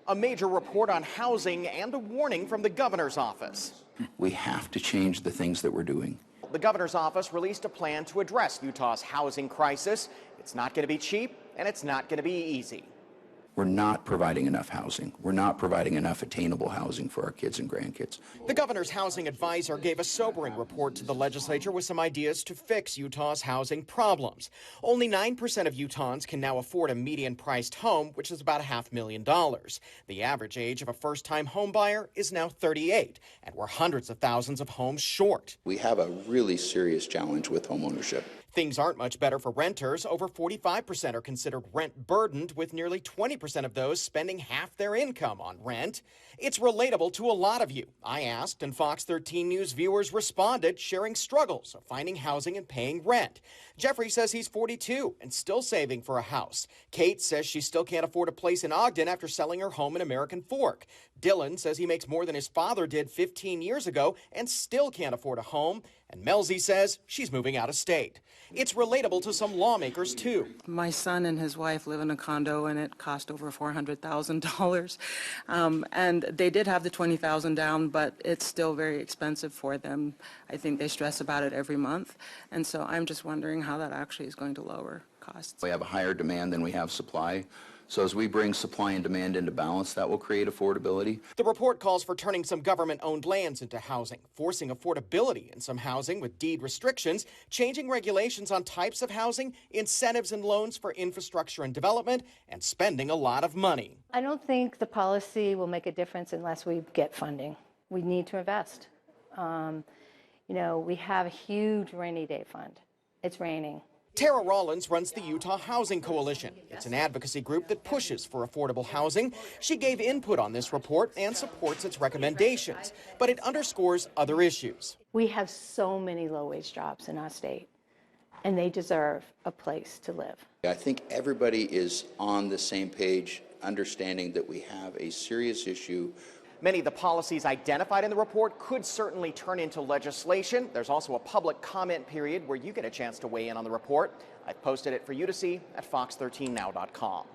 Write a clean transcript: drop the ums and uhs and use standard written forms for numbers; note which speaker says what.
Speaker 1: A major report on housing and a warning from the governor's office.
Speaker 2: We have to change the things that we're doing.
Speaker 1: The governor's office released a plan to address Utah's housing crisis. It's not going to be cheap, and it's not going to be easy.
Speaker 2: We're not providing enough housing. We're not providing enough attainable housing for our kids and grandkids.
Speaker 1: The governor's housing advisor gave a sobering report to the legislature with some ideas to fix Utah's housing problems. Only 9% of Utahns can now afford a median-priced home, which is about $500,000. The average age of a first-time home buyer is now 38, and we're hundreds of thousands of homes short.
Speaker 2: We have a really serious challenge with homeownership.
Speaker 1: Things aren't much better for renters. Over 45% are considered rent-burdened, with nearly 20% of those spending half their income on rent. It's relatable to a lot of you. I asked, and Fox 13 News viewers responded, sharing struggles of finding housing and paying rent. Jeffrey says he's 42 and still saving for a house. Kate says she still can't afford a place in Ogden after selling her home in American Fork. Dylan says he makes more than his father did 15 years ago and still can't afford a home. And Melzy says she's moving out of state. It's relatable to some lawmakers, too.
Speaker 3: My son and his wife live in a condo, and it cost over $400,000. And they did have the $20,000 down, but it's still very expensive for them. I think they stress about it every month. And so I'm just wondering how that actually is going to lower costs.
Speaker 2: We have a higher demand than we have supply. So as we bring supply and demand into balance, that will create affordability.
Speaker 1: The report calls for turning some government-owned lands into housing, forcing affordability in some housing with deed restrictions, changing regulations on types of housing, incentives and loans for infrastructure and development, and spending a lot of money.
Speaker 4: I don't think the policy will make a difference unless we get funding. We need to invest. We have a huge rainy day fund. It's raining.
Speaker 1: Tara Rollins runs the Utah Housing Coalition. It's an advocacy group that pushes for affordable housing. She gave input on this report and supports its recommendations, but it underscores other issues.
Speaker 4: We have so many low-wage jobs in our state, and they deserve a place to live.
Speaker 2: I think everybody is on the same page, understanding that we have a serious issue.
Speaker 1: Many of the policies identified in the report could certainly turn into legislation. There's also a public comment period where you get a chance to weigh in on the report. I've posted it for you to see at fox13now.com.